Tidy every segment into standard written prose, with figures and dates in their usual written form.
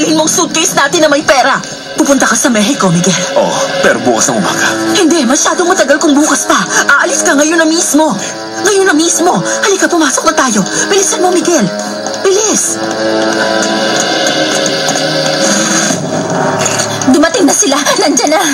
dadalhin mong suitcase natin na may pera. Pupunta ka sa Mexico, Miguel. Oo, pero bukas ng umaga. Hindi, masyadong matagal kung bukas pa. Aalis ka ngayon na mismo. Ngayon na mismo. Halika, pumasok na tayo. Bilisan mo, Miguel. Bilis. Dumating na sila. Nandyan na.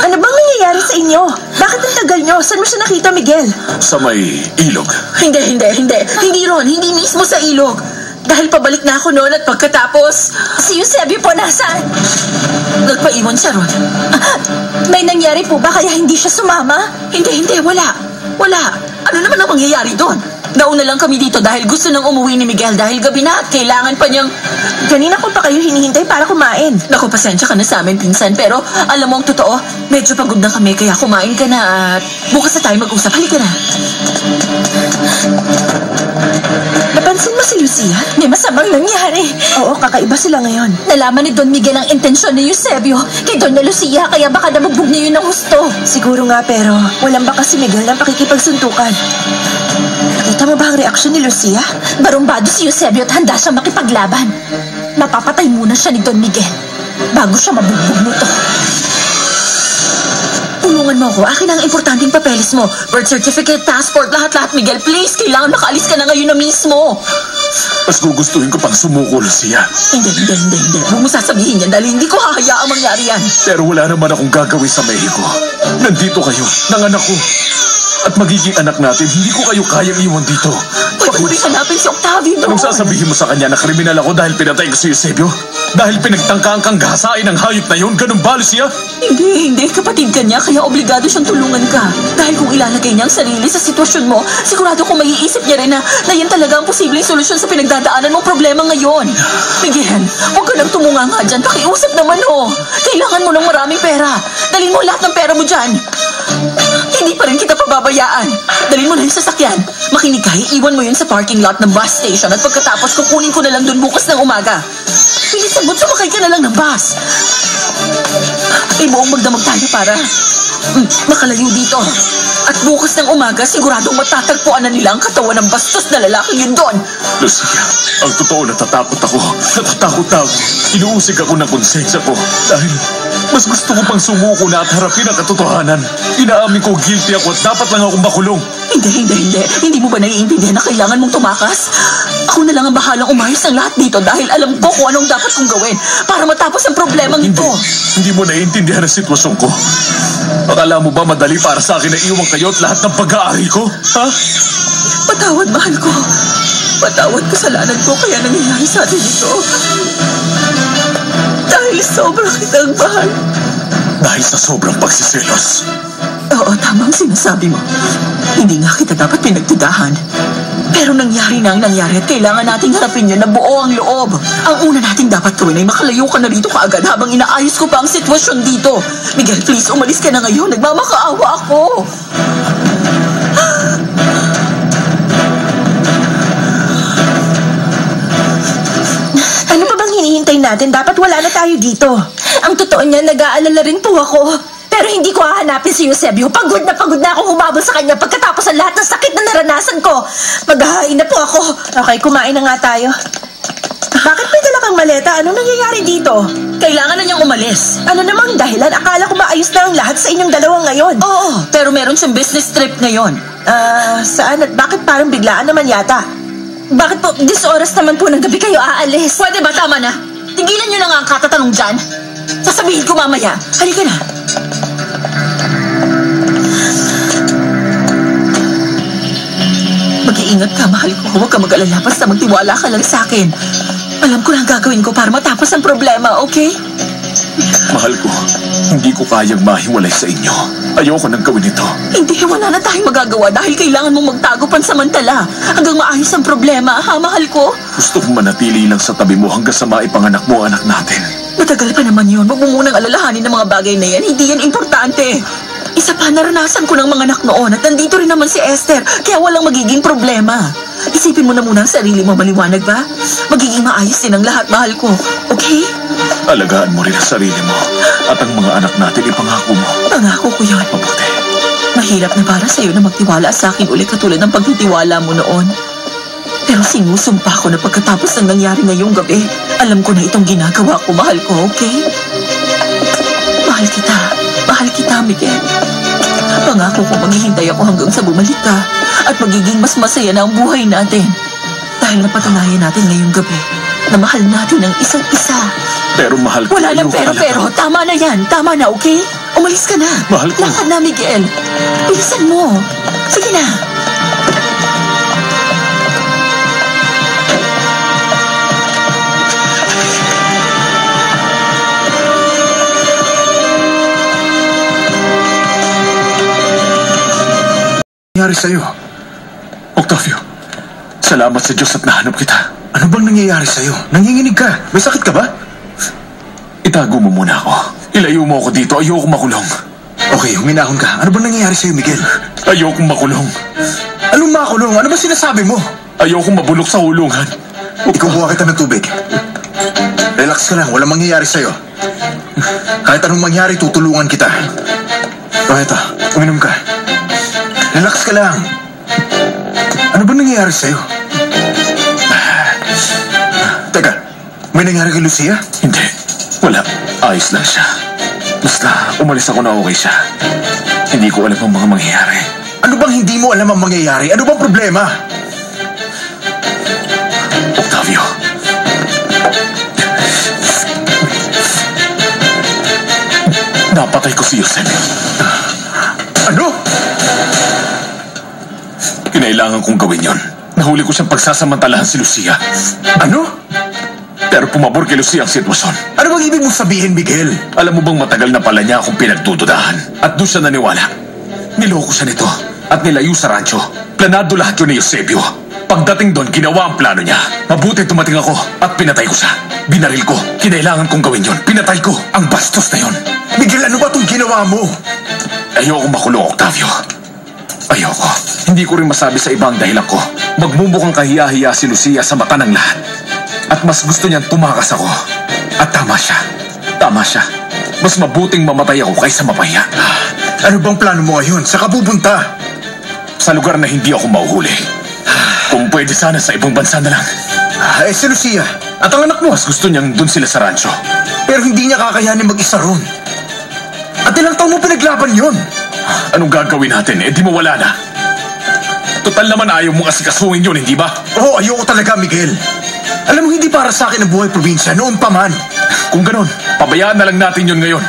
Ano bang nangyayari sa inyo? Bakit ang tagal nyo? Saan mo siya nakita, Miguel? Sa may ilog. Hindi. Hindi ron. Hindi mismo sa ilog. Dahil pabalik na ako noon at pagkatapos... Si Eusebio po nasaan? Nagpaiwan siya ron. May nangyari po ba kaya hindi siya sumama? Hindi. Wala. Ano naman ang mangyayari doon? Nauna lang kami dito dahil gusto nang umuwi ni Miguel dahil gabi na at kailangan pa niyang... Kanina ko pa kayo hinihintay para kumain. Naku, pasensya ka na sa amin, pinsan. Pero alam mo ang totoo, medyo pagod na kami kaya kumain ka na at bukas na tayo mag-usap. Halika na. Napansin mo si Lucia? May masamang nangyari. Oo, kakaiba sila ngayon. Nalaman ni Don Miguel ang intensyon ni Eusebio kay Doña Lucia kaya baka nabugbog niya yun ng husto. Siguro nga pero walang baka si Miguel ng pakikipagsuntukan. Nakita mo ba ang reaksyon ni Lucia? Barumbado si Eusebio at handa siyang makipaglaban. Mapapatay muna siya ni Don Miguel bago siya mabugbog nito. Tulungan mo ako. Akin ang importanteng papeles mo. Birth certificate, passport, lahat-lahat. Miguel, please. Kailangan makaalis ka na ngayon na mismo. Mas gugustuhin ko pang sumuko, Lucia. Hindi. Huwag mo sasabihin yan dahil hindi ko hahayaang mangyari yan. Pero wala naman akong gagawin sa Mexico. Nandito kayo, nanganak ko. At magiging anak natin, hindi ko kayo kayang iwan dito. Pwede mo rin hanapin si Octavio doon. Anong sasabihin mo sa kanya na kriminal ako dahil pinatay ko si Eusebio? Dahil pinagtangkaan kang gahasain ng hayop na yun? Ganun ba, Lucia? Hindi. Kapatid ka niya, kaya obligado siyang tulungan ka. Dahil kung ilalagay niya ang sarili sa sitwasyon mo, sigurado kung maiisip niya rin na yan talaga ang posibleng solusyon sa pinagdadaanan mong problema ngayon. Miguel, huwag ka lang tumunga nga dyan. Pakiusap naman, oh. Kailangan mo ng maraming pera. Dalhin mo lahat ng pera mo dyan. Hindi pa rin kita pababayaan. Dalhin mo na yung sasakyan. Makinig ka, iiwan mo yun sa parking lot ng bus station at pagkatapos kukunin ko na lang dun bukas ng umaga. Bilisan mo, sumakay ka na lang ng bus. Buong magdamag tayo para makalayo dito. At bukas ng umaga, siguradong matatagpuan na nila ang katawan ng bastos na lalaking yun doon. Lucia, ang totoo natatakot ako. Inuusig ako ng konsensya ko dahil mas gusto ko pang sumuko na at harapin ang katotohanan. Inaamin ko guilty ako at dapat lang akong makulong. Hindi. Hindi mo ba naiintindihan na kailangan mong tumakas? Ako na lang ang bahalang umayos ng lahat dito dahil alam ko kung anong dapat kong gawin para matapos ang problemang ito. Hindi mo naiintindihan ang sitwasyon ko. Akala mo ba madali para sa akin na iwan kayo at lahat ng pag-aari ko? Ha? Patawad, mahal ko. Patawad, kasalanan ko kaya nangyayari sa atin ito. Dahil sobrang kitang mahal. Dahil sa sobrang pagsiselos. Oo, tamang sinasabi mo. Hindi nga kita dapat pinagdudahan. Pero nangyari na ang nangyari at kailangan nating harapin yun na buo ang loob. Ang una nating dapat gawin ay makalayo ka na rito kaagad habang inaayos ko pa ang sitwasyon dito. Miguel, please, umalis ka na ngayon. Nagmamakaawa ako. Ano pa bang hinihintay natin? Dapat wala na tayo dito. Ang totoo niya, nag-aalala rin po ako. Pero hindi ko hahanapin si Eusebio. Pagod na akong humabol sa kanya pagkatapos ang lahat ng sakit na naranasan ko. Maghahain na po ako. Okay, kumain na nga tayo. Bakit may dala kang maleta? Anong nangyayari dito? Kailangan na niyang umalis. Ano namang dahilan? Akala ko maayos na ang lahat sa inyong dalawa ngayon. Oo, pero meron siyang business trip ngayon. Saan at bakit parang biglaan naman yata? Bakit po, 10 oras naman po ng gabi kayo aalis? Pwede ba? Tama na. Tigilan niyo na nga ang katatanong dyan. Sasabihin ko mamaya. Halika na. Mag-iingat ka, mahal ko. Huwag ka mag-alala. Basta magtiwala ka lang sa akin. Alam ko na ang gagawin ko para matapos ang problema, okay? Mahal ko, hindi ko kayang mahiwalay sa inyo. Ayoko nang gawin ito. Hindi, wala na tayong magagawa dahil kailangan mong magtago pansamantala. Hanggang maayos ang problema, ha, mahal ko? Gusto kong manatili lang sa tabi mo hanggang sa maipanganak mo ang anak natin. Matagal pa naman yun. Huwag mo munang alalahanin ng mga bagay na yan. Hindi yan importante. Isa pa, naranasan ko ng mga anak noon at nandito rin naman si Esther, kaya walang magiging problema. Isipin mo na muna ang sarili mo, maliwanag ba? Magiging maayos din ang lahat, mahal ko. Okay? Alagaan mo rin ang sarili mo at ang mga anak natin ipangako mo. Pangako ko yun. Mabuti. Mahirap na para sa'yo na magtiwala sa akin ulit katulad ng pagtitiwala mo noon. Pero sinusumpa ko na pagkatapos ng nangyari ngayong gabi, alam ko na itong ginagawa ko. Mahal ko, okay? Mahal kita. Mahal kita, Miguel. Pangako ko maghihintay ako hanggang sa bumalik ka at magiging mas masaya na ang buhay natin. Dahil napatunayan natin ngayong gabi na mahal natin ang isa't isa. Pero mahal ko. Wala nang pero. Tama na yan. Tama na, okay? Umalis ka na. Mahal ko. Lakad na, Miguel. Bilisan mo. Sige na. Nangyari sa'yo? Octavio, salamat sa Diyos at nahanap kita. Ano bang nangyayari sa'yo? Nanginginig ka. May sakit ka ba? Itago mo muna ako. Ilayo mo ako dito. Ayokong makulong. Okay, huminahon ka. Ano bang nangyayari sa'yo, Miguel? Ayokong makulong. Anong makulong? Ano ba sinasabi mo? Ayokong mabulok sa hulungan. Ikukuha kita ng tubig. Relax ka lang. Walang mangyayari sa'yo. Kahit anong mangyari, tutulungan kita. O eto, uminom ka. Relax ka lang. Ano ba nangyayari sa'yo? Teka, may nangyari kay Lucia? Hindi. Wala. Ayos lang siya. Basta umalis ako na okay siya. Hindi ko alam ang mga mangyayari. Ano bang hindi mo alam ang mangyayari? Ano bang problema? Octavio. Napatay ko si Josep. Ano? Kinailangan kong gawin yon. Nahuli ko siyang pagsasamantalahan si Lucia. Ano? Pero pumabor kay Lucia ang sitwasyon. Ano bang ibig mong sabihin, Miguel? Alam mo bang matagal na pala niya akong pinagdududahan? At doon siya naniwala. Niloko siya nito at nilayo sa rancho. Planado lahat yun ni Eusebio. Pagdating doon, ginawa ang plano niya. Mabuti tumating ako at pinatay ko siya. Binaril ko. Kinailangan kong gawin yon. Pinatay ko. Ang bastos na yon. Miguel, ano ba itong ginawa mo? Ayoko makulong, Octavio. Ayoko. Hindi ko rin masabi sa ibang dahilan ko. Magmumukhang kahiya-hiya si Lucia sa mata ng lahat. At mas gusto niyang tumakas ako. At tama siya. Tama siya. Mas mabuting mamatay ako kaysa mapahiya. Ano bang plano mo ngayon? Saan ka pupunta? Sa lugar na hindi ako mauhuli. Kung pwede sana sa ibang bansa na lang. Si Lucia. At ang anak mo? Mas gusto niyang dun sila sa rancho. Pero hindi niya kakayanin mag-isa ron. At ilang taon mo pinaglaban yun? Anong gagawin natin? Eh di mawala na. Total naman ayaw mong asikasuhin yun, hindi ba? Oo, ayoko talaga, Miguel. Alam mo, hindi para sa akin ang buhay probinsya, noon pa man. Kung ganon, pabayaan na lang natin yun ngayon.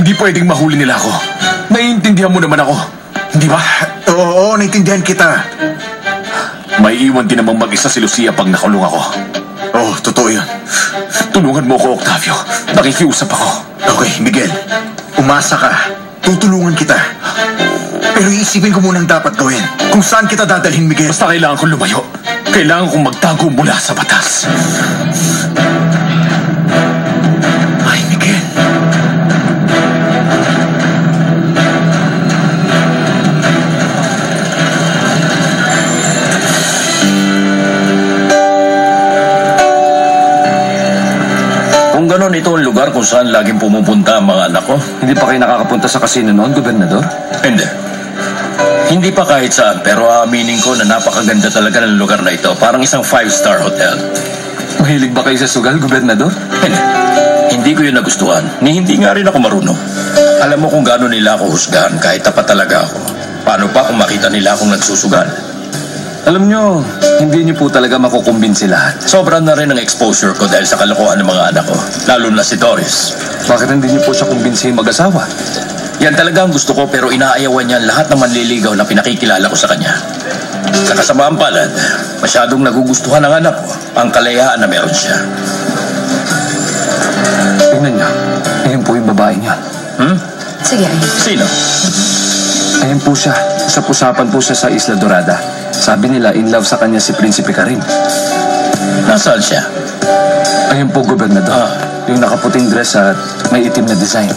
Hindi pwedeng mahuli nila ako. Naiintindihan mo naman ako, hindi ba? Oo, naintindihan kita. May iwan din namang mag-isa si Lucia pag nakulong ako. Oo, totoo yun. Tulungan mo ako, Octavio. Nakikiusap ako. Okay, Miguel. Umasa ka. Tutulungan kita. Pero iisipin ko muna ang dapat gawin. Kung saan kita dadalhin, Miguel. Basta kailangan kong lumayo. Kailangan kong magtago mula sa batas. Ay, Miguel. Kung ganon, ito ang lugar kung saan laging pumupunta ang mga anak ko. Hindi pa kayo nakakapunta sa casino noon, Gobernador? Hindi. Hindi pa kahit saan, pero aaminin ko na napakaganda talaga ng lugar na ito. Parang isang 5-star hotel. Mahilig ba kayo sa sugal, Gobernador? Hindi. Hindi ko yun nagustuhan. Hindi nga rin ako marunong. Alam mo kung gaano nila ako husgahan kahit tapat talaga ako. Paano pa kung makita nila akong nagsusugal? Alam nyo, hindi nyo po talaga makukumbinsi lahat. Sobra na rin ang exposure ko dahil sa kalokohan ng mga anak ko. Lalo na si Doris. Bakit hindi nyo po siya kumbinsi mag-asawa? Yan talaga ang gusto ko pero inaayawan niya lahat ng manliligaw na pinakikilala ko sa kanya. Sa kasamaan palad, masyadong nagugustuhan ng anak ko ang kalayaan na meron siya. Tingnan nyo, ayun po yung babae niya. Sige, ayun. Sino? Ayun po siya, sa pusapan po siya sa Isla Dorada. Sabi nila, in love sa kanya si Prinsipe Karim. Nasaan siya? Ayun po, Gobernador. Yung nakaputing dress at may itim na design.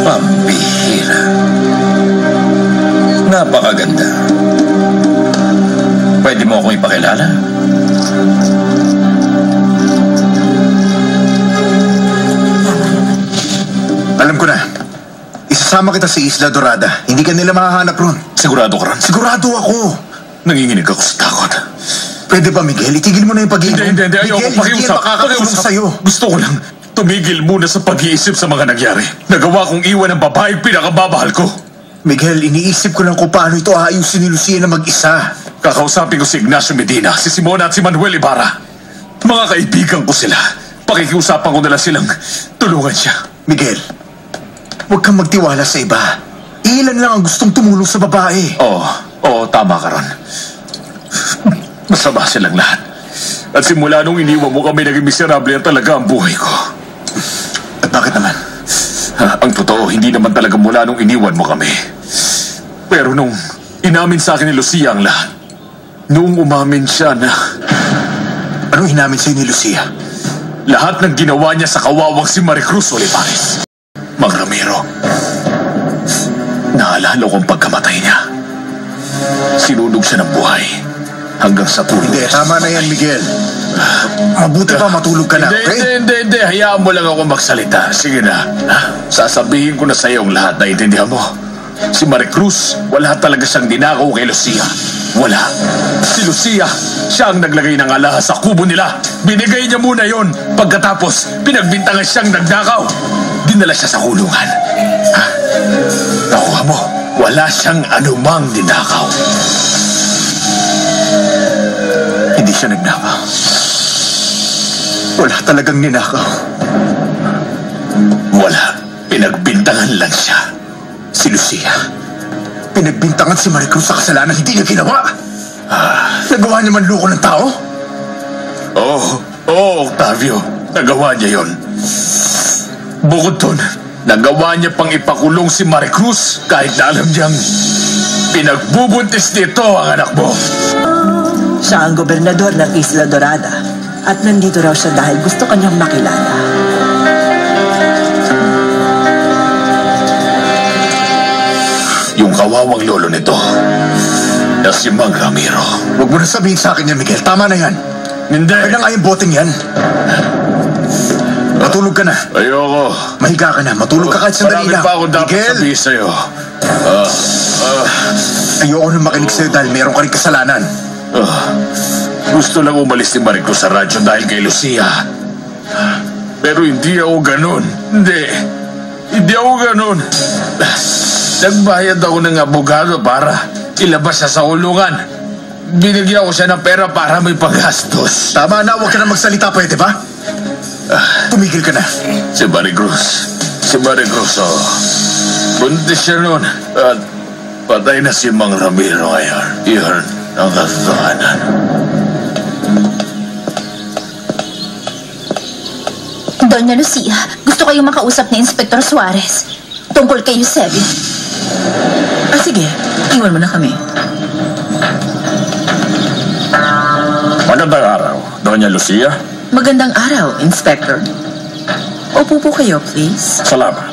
Pambihira. Napakaganda. Pwede mo akong ipakilala? Alam ko na. Isa Sasama kita sa Isla Dorada. Hindi ka nila mahahanap ron. Sigurado ka ron? Sigurado ako. Nanginginig ako sa takot. Pwede ba, Miguel? Itigil mo na yung pag-iinom. Hindi. Ayoko. Miguel, hindi yan makakatulong sa'yo. Gusto ko lang tumigil muna sa pag-iisip sa mga nangyari. Nagawa kong iwan ang babaeng pinakababahal ko. Miguel, iniisip ko lang kung paano ito aayusin ni Lucia na mag-isa. Kakausapin ko si Ignacio Medina, si Simona at si Manuel Ibarra. Mga kaibigan ko sila. Pakikiusapan ko na lang silang tulungan siya. Miguel, huwag kang magtiwala sa iba. Ilan lang ang gustong tumulong sa babae. Oo, tama ka ron. Masama silang lahat. At simula nung iniwan mo kami, naging miserable at talaga ang buhay ko. At bakit naman? Ang totoo, hindi naman talaga mula nung iniwan mo kami. Pero nung inamin sa akin ni Lucia ang lahat, noong umamin siya na... Anong inamin sa'yo ni Lucia? Lahat ng ginawa niya sa kawawang si Maricruz Olivares. Mang Ramiro, naalala ko ang pagkamatay niya. Sinunog siya ng buhay hanggang sa pulo. Hindi, tama na yan, Miguel. Mabuti pa matulog ka na, okay? Hindi. Hayaan mo lang ako magsalita. Sige na. Sasabihin ko na sa iyo ang lahat. Naiintindihan mo? Si Maricruz, wala talaga siyang dinakaw kay Lucia. Wala. Si Lucia, siya ang naglagay ng alahas sa kubo nila. Binigay niya muna yon. Pagkatapos, pinagbintangan siyang nagdakaw. Dinala siya sa kulungan. Nakuha mo, wala siyang anumang dinakaw. Hindi siya nagnakaw. Wala talagang ninakaw. Wala. Pinagbintangan lang siya. Si Lucia. Pinagbintangan si Maricruz sa kasalanan hindi niya ginawa. Nagawa niya man loko ng tao? Oo, Octavio. Nagawa niya yon. Bukod dun, nagawa niya pang ipakulong si Maricruz kahit na alam niyang pinagbubuntis nito ang anak mo. Siya ang gobernador ng Isla Dorada at nandito raw siya dahil gusto kanyang makilala. Yung kawawang lolo nito na si Mang Ramiro. Huwag mo na sabihin sa akin yan, Miguel. Tama na yan. Hindi. Kaya nga yung boteng yan. Matulog ka na. Ayoko. Mahiga ka na. Matulog ka kahit sandali Marami lang. pa ako dapat Miguel, sabihin sa'yo. ayoko na makinig sa'yo dahil meron ka rin kasalanan. Gusto lang umalis ni Maricruz sa radyo dahil kay Lucia. Pero hindi ako ganun. Hindi ako ganun. Nagbayad ako ng abogado para ilabas siya sa kulungan. Binigyan ko siya ng pera para may paggastos. Tama na. Huwag ka na magsalita. Pwede ba? Tumigil ka na. Si Maricruz, buntis siya noon. At patay na si Mang Ramiro ngayon. Iyon ang katotohanan. Doña Lucia, gusto kayong makausap ni Inspector Suarez tungkol kay Eusebio. Sige, iwan mo na kami. Magandang araw, Doña Lucia. Magandang araw, Inspector. Opo po kayo, please. Salamat.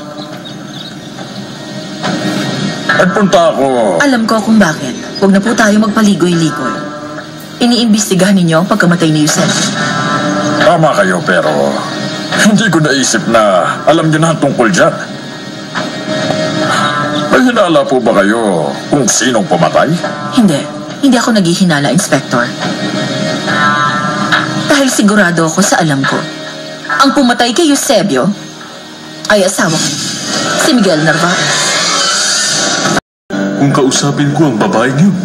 Nagpunta ako... Alam ko kung bakit. Huwag na po tayo magpaligoy-ligoy. Iniimbestigahan ninyo ang pagkamatay ni Eusebio. Tama kayo, pero... hindi ko naisip na alam niyo na tungkol dyan. May hinala po ba kayo kung sinong pumatay? Hindi. Hindi ako naghihinala, Inspector. Dahil sigurado ako sa alam ko. Ang pumatay kay Eusebio ay asawa ko, si Miguel Narvaez. Kung kausapin ko ang babaeng yun,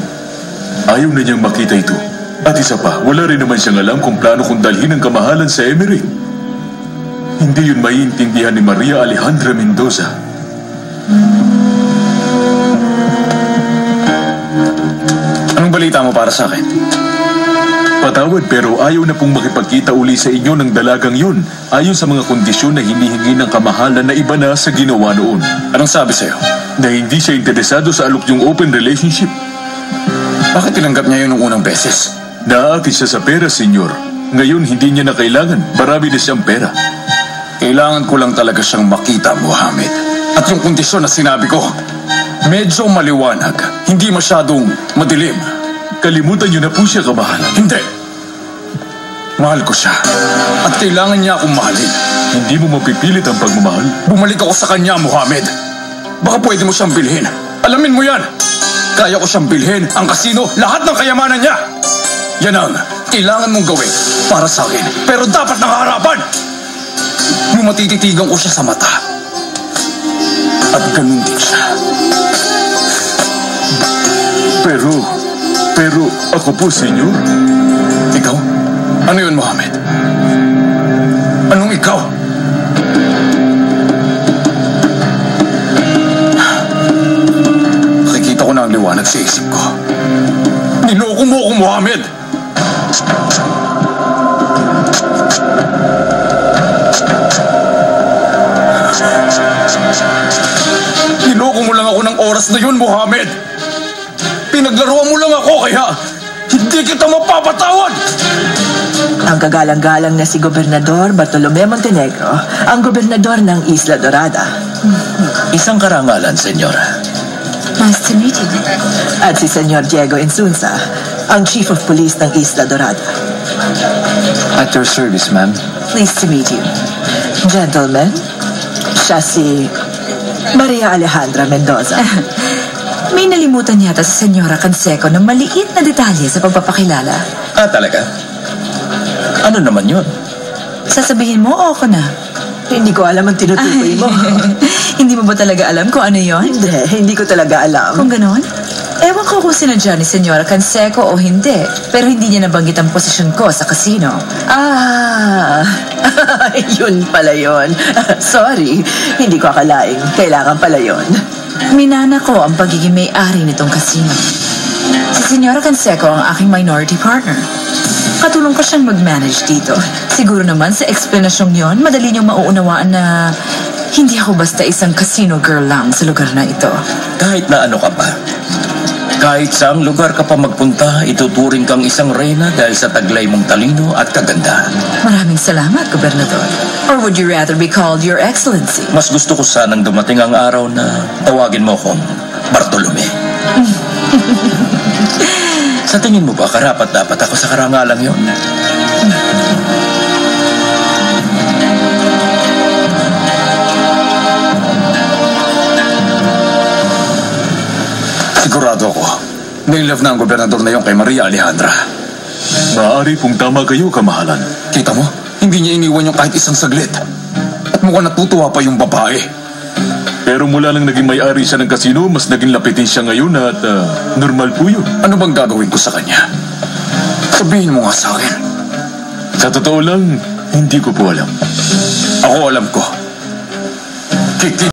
ayaw na niyang makita ito. At isa pa, wala rin naman siyang alam kung plano kong dalhin ang kamahalan sa Emery. Hindi yun maiintindihan ni Maria Alejandra Mendoza. Anong balita mo para sa akin? Patawad pero ayaw na pong makipagkita uli sa inyo ng dalagang yun ayon sa mga kondisyon na hinihingi ng kamahalan na iba na sa ginawa noon. Anong sabi sa'yo? Na hindi siya interesado sa alok yung open relationship. Bakit tinanggap niya yun nung unang beses? Naakit siya sa pera, senyor. Ngayon hindi niya na kailangan. Marami na siyang pera. Kailangan ko lang talaga siyang makita, Mohammed. At yung kondisyon na sinabi ko, medyo maliwanag. Hindi masyadong madilim. Kalimutan niyo na po siya, kamahalan. Hindi. Mahal ko siya. At kailangan niya akong mahalin. Hindi mo mapipilit ang pagmamahal. Bumalik ako sa kanya, Mohammed. Baka pwede mo siyang bilhin. Alamin mo yan. Kaya ko siyang bilhin, ang kasino, lahat ng kayamanan niya. Yan ang kailangan mong gawin para sa akin. Pero dapat nakaharapan. Yung matititigan ko siya sa mata. At ganun din siya. Pero ako po, senyor. Ikaw? Ano yun, Mohammed? Anong ikaw? Nakikita ko na ang liwanag sa isip ko. Niloko mo ako, Mohammed! Niloko mo lang ako ng oras na yun, Mohammed! Pinaglaruan mo lang ako, kaya hindi kita mapapatawad! Ang kagalang-galang na si Gobernador Bartolome Montenegro, ang gobernador ng Isla Dorada. Isang karangalan, senyora. Nice to meet you. At si Senyor Diego Insunza, ang Chief of Police ng Isla Dorada. At your service, ma'am. Pleased to meet you. Gentlemen, siya si Maria Alejandra Mendoza. May nalimutan yata sa Senyora Canseco ng maliit na detalye sa pagpapakilala. Ah, talaga? Ano naman yun? Sasabihin mo o ako na? Hindi ko alam ang tinutukoy mo. Hindi mo ba talaga alam kung ano yon? Hindi ko talaga alam. Kung ganon? Ewan ko kung sinadya ni Senyora Canseco o hindi. Pero hindi niya nabanggit ang posisyon ko sa kasino. Yun pala yun. Sorry, hindi ko akalaing kailangan pala yun. Minana ko ang pagiging may-ari nitong kasino. Si Senyora Canseco ang aking minority partner. Katulong ko siyang mag-manage dito. Siguro naman sa eksplanasyong yon, madali niyong mauunawaan na hindi ako basta isang casino girl lang sa lugar na ito. Kahit na ano ka pa. Kahit saang lugar ka pa magpunta, ituturing kang isang reyna dahil sa taglay mong talino at kagandahan. Maraming salamat, Gobernador. Or would you rather be called Your Excellency? Mas gusto ko sanang dumating ang araw na tawagin mo akong Bartolome. Sa tingin mo ba, karapat-dapat ako sa karangalang yon? Sigurado ako, nilove na ang gobernador na yon kay Maria Alejandra. Maaari pong tama kayo, kamahalan. Kita mo, hindi niya iniwan yung kahit isang saglit. At mukhang natutuwa pa yung babae. Pero mula nang naging may-ari siya ng kasino, mas naging lapitin siya ngayon at normal po yun. Ano bang gagawin ko sa kanya? Sabihin mo nga sa akin. Sa totoo lang, hindi ko po alam. Ako alam ko.